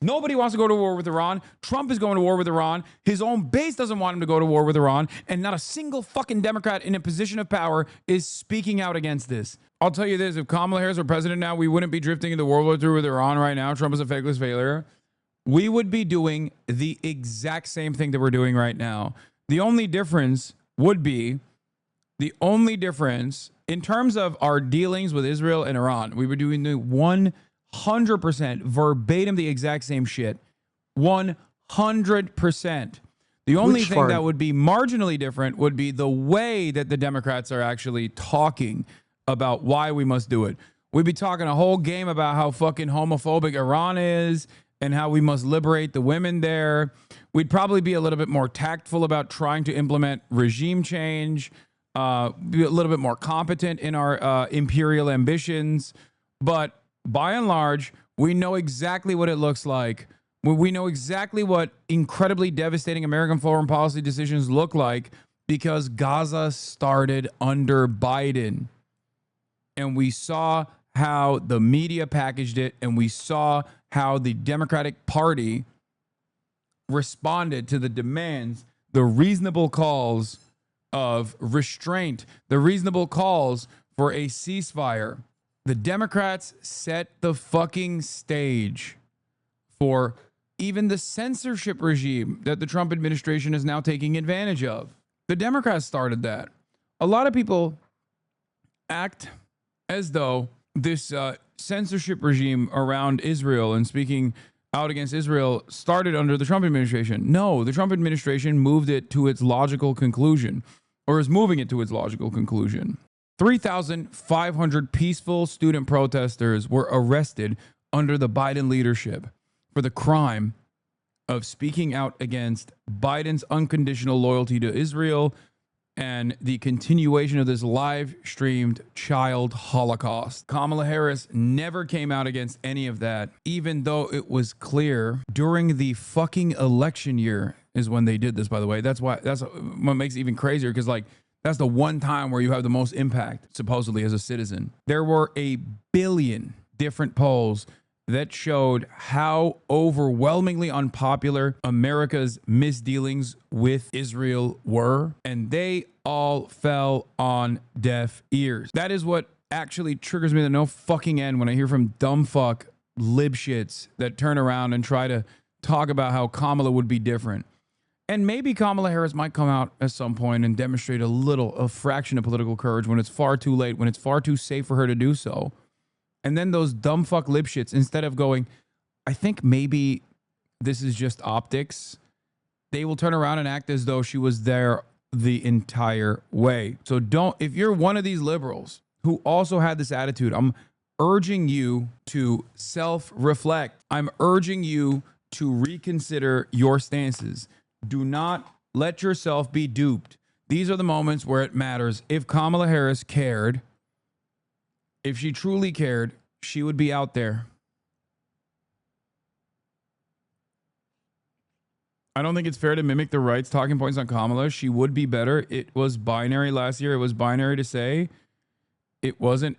Nobody wants to go to war with Iran. Trump is going to war with Iran. His own base doesn't want him to go to war with Iran. And not a single fucking Democrat in a position of power is speaking out against this. I'll tell you this, if Kamala Harris were president now, we wouldn't be drifting into World War III with Iran right now. Trump is a fakeless failure. We would be doing the exact same thing that we're doing right now. The only difference would be, in terms of our dealings with Israel and Iran, we were doing the 100% verbatim the exact same shit. 100%. The only thing that would be marginally different would be the way that the Democrats are actually talking about why we must do it. We'd be talking a whole game about how fucking homophobic Iran is and how we must liberate the women there. We'd probably be a little bit more tactful about trying to implement regime change, be a little bit more competent in our imperial ambitions. But by and large, we know exactly what it looks like. We know exactly what incredibly devastating American foreign policy decisions look like because Gaza started under Biden. And we saw how the media packaged it, and we saw how the Democratic Party responded to the demands, the reasonable calls of restraint, the reasonable calls for a ceasefire. The Democrats set the fucking stage for even the censorship regime that the Trump administration is now taking advantage of. The Democrats started that. A lot of people act as though this censorship regime around Israel and speaking out against Israel started under the Trump administration. No, the Trump administration moved it to its logical conclusion, or is moving it to its logical conclusion. 3,500 peaceful student protesters were arrested under the Biden leadership for the crime of speaking out against Biden's unconditional loyalty to Israel and the continuation of this live-streamed child holocaust. Kamala Harris never came out against any of that, even though it was clear during the fucking election year is when they did this, by the way. That's what makes it even crazier, because like that's the one time where you have the most impact, supposedly, as a citizen. There were a billion different polls that showed how overwhelmingly unpopular America's misdealings with Israel were, and they all fell on deaf ears. That is what actually triggers me to no fucking end when I hear from dumb fuck libshits that turn around and try to talk about how Kamala would be different. And maybe Kamala Harris might come out at some point and demonstrate a fraction of political courage when it's far too late, when it's far too safe for her to do so. And then those dumb fuck libshits, instead of going, I think maybe this is just optics, they will turn around and act as though she was there the entire way. So if you're one of these liberals who also had this attitude, I'm urging you to self-reflect. I'm urging you to reconsider your stances. Do not let yourself be duped. These are the moments where it matters. If Kamala Harris cared, if she truly cared, she would be out there. I don't think it's fair to mimic the right's talking points on Kamala. She would be better. It was binary last year. It was binary to say. It wasn't.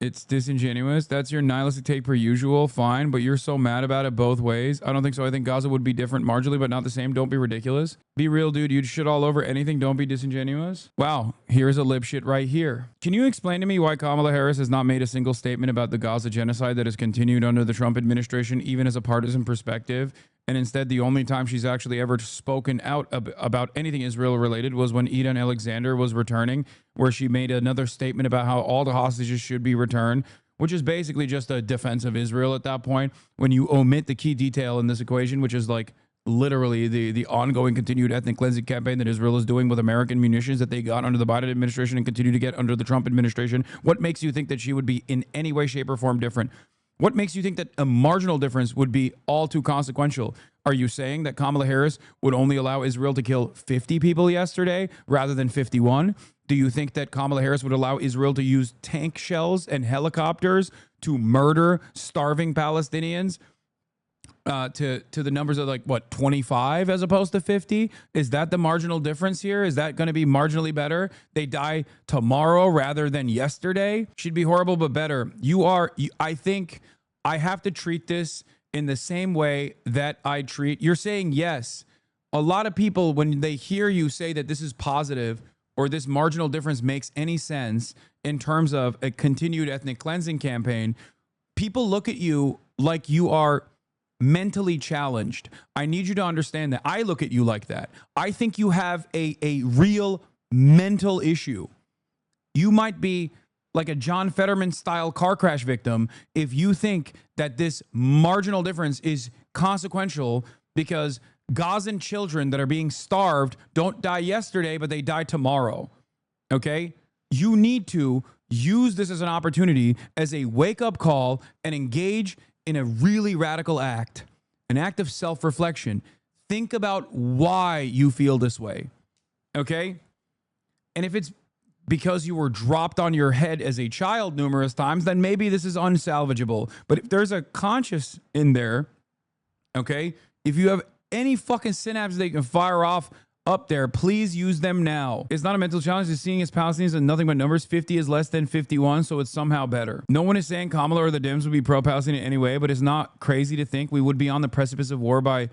It's disingenuous. That's your nihilistic take per usual. Fine, but you're so mad about it both ways. I don't think so. I think Gaza would be different marginally, but not the same. Don't be ridiculous. Be real, dude. You'd shit all over anything. Don't be disingenuous. Wow, here's a lib shit right here. Can you explain to me why Kamala Harris has not made a single statement about the Gaza genocide that has continued under the Trump administration, even as a partisan perspective? And instead, the only time she's actually ever spoken out about anything Israel related was when Eden Alexander was returning, where she made another statement about how all the hostages should be returned, which is basically just a defense of Israel at that point. When you omit the key detail in this equation, which is like literally the ongoing continued ethnic cleansing campaign that Israel is doing with American munitions that they got under the Biden administration and continue to get under the Trump administration. What makes you think that she would be in any way, shape, or form different? What makes you think that a marginal difference would be all too consequential? Are you saying that Kamala Harris would only allow Israel to kill 50 people yesterday rather than 51? Do you think that Kamala Harris would allow Israel to use tank shells and helicopters to murder starving Palestinians to the numbers of like, what, 25 as opposed to 50? Is that the marginal difference here? Is that going to be marginally better? They die tomorrow rather than yesterday? Should be horrible, but better. I think I have to treat this in the same way that I treat. You're saying yes. A lot of people, when they hear you say that this is positive or this marginal difference makes any sense in terms of a continued ethnic cleansing campaign, people look at you like you are mentally challenged. I need you to understand that. I look at you like that. I think you have a real mental issue. You might be like a John Fetterman style car crash victim if you think that this marginal difference is consequential because Gazan children that are being starved don't die yesterday, but they die tomorrow. Okay? You need to use this as an opportunity, as a wake-up call, and engage in a really radical act, an act of self-reflection. Think about why you feel this way. Okay? And if it's because you were dropped on your head as a child numerous times, then maybe this is unsalvageable. But if there's a conscious in there, okay, if you have any fucking synapses that you can fire off up there, please use them now. It's not a mental challenge. It's seeing as Palestinians as nothing but numbers. 50 is less than 51, so it's somehow better. No one is saying Kamala or the Dems would be pro-Palestinian anyway, but it's not crazy to think we would be on the precipice of war by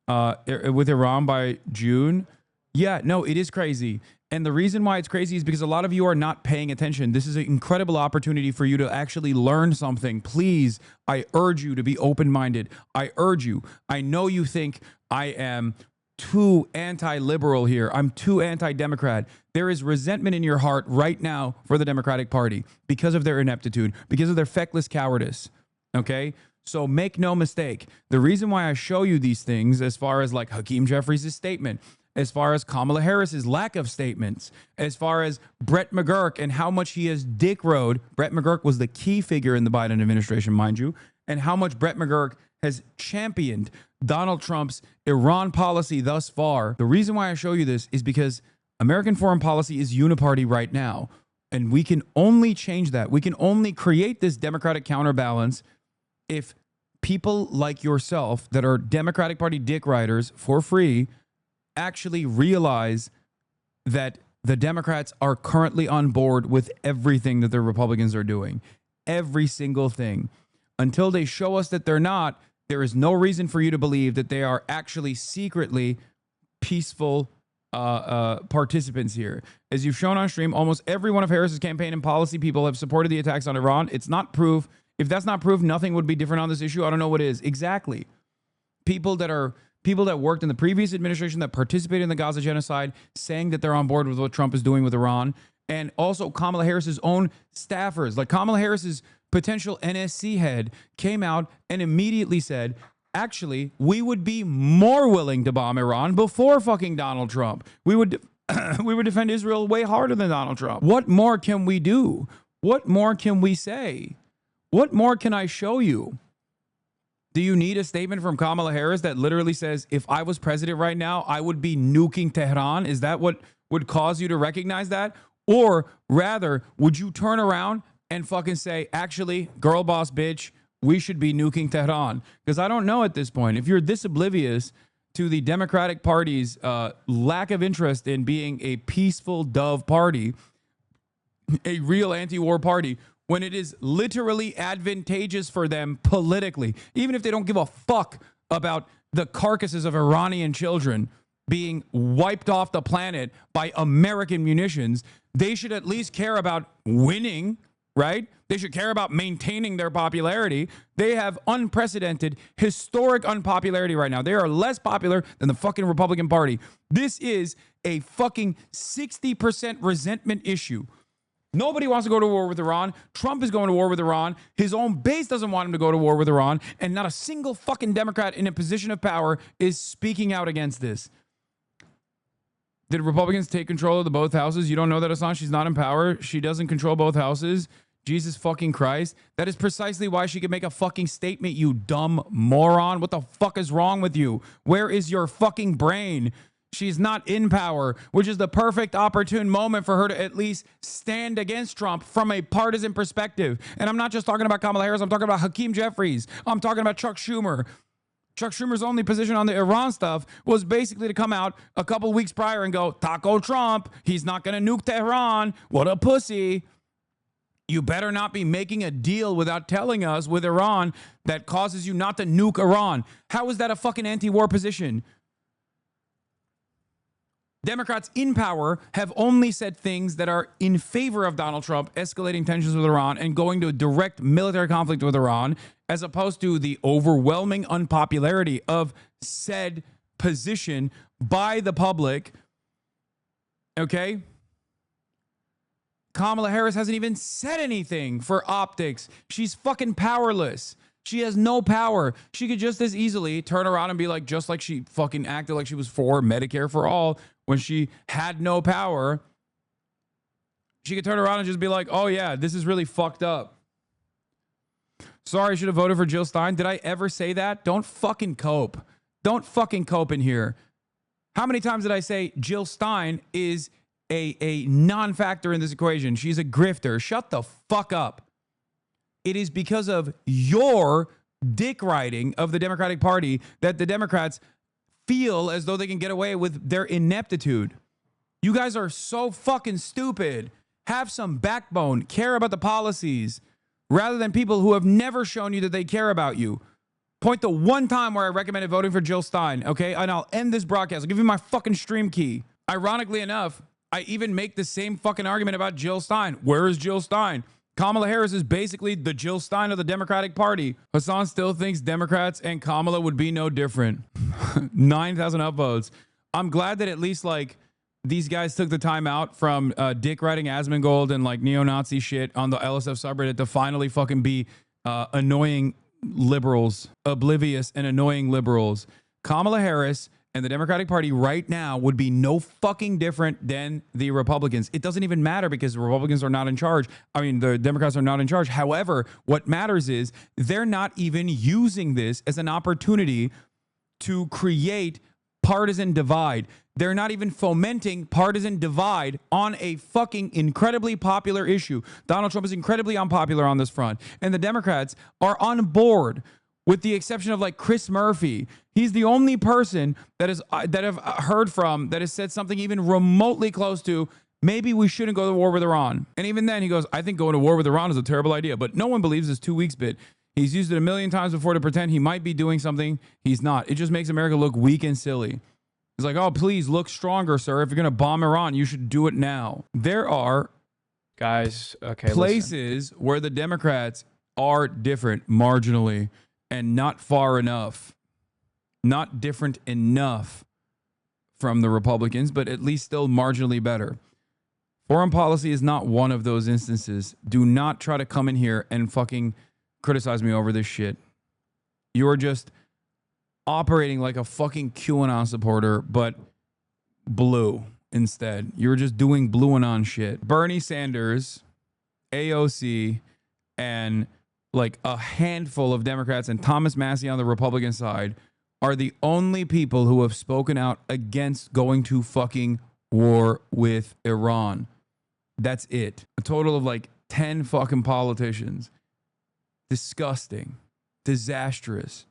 with Iran by June. Yeah, no, it is crazy. And the reason why it's crazy is because a lot of you are not paying attention. This is an incredible opportunity for you to actually learn something. Please, I urge you to be open-minded. I urge you. I know you think I am too anti-liberal here. I'm too anti-Democrat. There is resentment in your heart right now for the Democratic Party because of their ineptitude, because of their feckless cowardice. Okay? So make no mistake. The reason why I show you these things, as far as like Hakeem Jeffries' statement, as far as Kamala Harris's lack of statements, as far as Brett McGurk and how much he has dick-rode. Brett McGurk was the key figure in the Biden administration, mind you, and how much Brett McGurk has championed Donald Trump's Iran policy thus far. The reason why I show you this is because American foreign policy is uniparty right now, and we can only change that. We can only create this democratic counterbalance if people like yourself that are Democratic Party dick riders for free actually realize that the Democrats are currently on board with everything that the Republicans are doing. Every single thing. Until they show us that they're not, there is no reason for you to believe that they are actually secretly peaceful participants here. As you've shown on stream, almost every one of Harris's campaign and policy people have supported the attacks on Iran. It's not proof. If that's not proof, nothing would be different on this issue. I don't know what is. Exactly. People that worked in the previous administration that participated in the Gaza genocide saying that they're on board with what Trump is doing with Iran. And also Kamala Harris's own staffers, like Kamala Harris's potential NSC head came out and immediately said, actually, we would be more willing to bomb Iran before fucking Donald Trump. We would defend Israel way harder than Donald Trump. What more can we do? What more can we say? What more can I show you? Do you need a statement from Kamala Harris that literally says, if I was president right now, I would be nuking Tehran? Is that what would cause you to recognize that? Or rather, would you turn around and fucking say, actually, girl boss bitch, we should be nuking Tehran? Because I don't know at this point. If you're this oblivious to the Democratic Party's lack of interest in being a peaceful dove party, a real anti-war party, when it is literally advantageous for them politically, even if they don't give a fuck about the carcasses of Iranian children being wiped off the planet by American munitions, they should at least care about winning, right? They should care about maintaining their popularity. They have unprecedented, historic unpopularity right now. They are less popular than the fucking Republican Party. This is a fucking 60% resentment issue. Nobody wants to go to war with Iran. Trump is going to war with Iran. His own base doesn't want him to go to war with Iran. And not a single fucking Democrat in a position of power is speaking out against this. Did Republicans take control of the both houses? You don't know that, Hasan? She's not in power. She doesn't control both houses. Jesus fucking Christ. That is precisely why she could make a fucking statement, you dumb moron. What the fuck is wrong with you? Where is your fucking brain? She's not in power, which is the perfect opportune moment for her to at least stand against Trump from a partisan perspective. And I'm not just talking about Kamala Harris. I'm talking about Hakeem Jeffries. I'm talking about Chuck Schumer. Chuck Schumer's only position on the Iran stuff was basically to come out a couple weeks prior and go, Taco Trump, he's not going to nuke Tehran. What a pussy. You better not be making a deal without telling us with Iran that causes you not to nuke Iran. How is that a fucking anti-war position? Democrats in power have only said things that are in favor of Donald Trump escalating tensions with Iran and going to a direct military conflict with Iran, as opposed to the overwhelming unpopularity of said position by the public. Okay? Kamala Harris hasn't even said anything for optics. She's fucking powerless. She has no power. She could just as easily turn around and be like, just like she fucking acted like she was for Medicare for all when she had no power. She could turn around and just be like, oh yeah, this is really fucked up. Sorry, I should have voted for Jill Stein. Did I ever say that? Don't fucking cope. Don't fucking cope in here. How many times did I say Jill Stein is a non-factor in this equation? She's a grifter. Shut the fuck up. It is because of your dick riding of the Democratic Party that the Democrats feel as though they can get away with their ineptitude. You guys are so fucking stupid. Have some backbone. Care about the policies rather than people who have never shown you that they care about you. Point to one time where I recommended voting for Jill Stein, okay? And I'll end this broadcast. I'll give you my fucking stream key. Ironically enough, I even make the same fucking argument about Jill Stein. Where is Jill Stein? Kamala Harris is basically the Jill Stein of the Democratic Party. Hasan still thinks Democrats and Kamala would be no different. 9,000 upvotes. I'm glad that at least like these guys took the time out from dick riding Asmongold and like neo-Nazi shit on the LSF subreddit to finally fucking be annoying liberals, oblivious and annoying liberals. Kamala Harris and the Democratic Party right now would be no fucking different than the Republicans. It doesn't even matter because the Republicans are not in charge. I mean, the Democrats are not in charge. However, what matters is they're not even using this as an opportunity to create partisan divide. They're not even fomenting partisan divide on a fucking incredibly popular issue. Donald Trump is incredibly unpopular on this front. And the Democrats are on board, with the exception of like Chris Murphy. He's the only person that I've heard from that has said something even remotely close to, maybe we shouldn't go to war with Iran. And even then he goes, I think going to war with Iran is a terrible idea. But no one believes this 2 weeks bit. He's used it a million times before to pretend he might be doing something he's not. It just makes America look weak and silly. He's like, oh, please look stronger, sir. If you're going to bomb Iran, you should do it now. There are places where the Democrats are different marginally and not far enough. Not different enough from the Republicans, but at least still marginally better. Foreign policy is not one of those instances. Do not try to come in here and fucking criticize me over this shit. You are just operating like a fucking QAnon supporter, but blue instead. You're just doing blue anon shit. Bernie Sanders, AOC, and like a handful of Democrats and Thomas Massie on the Republican side are the only people who have spoken out against going to fucking war with Iran. That's it. A total of like 10 fucking politicians. Disgusting. Disastrous.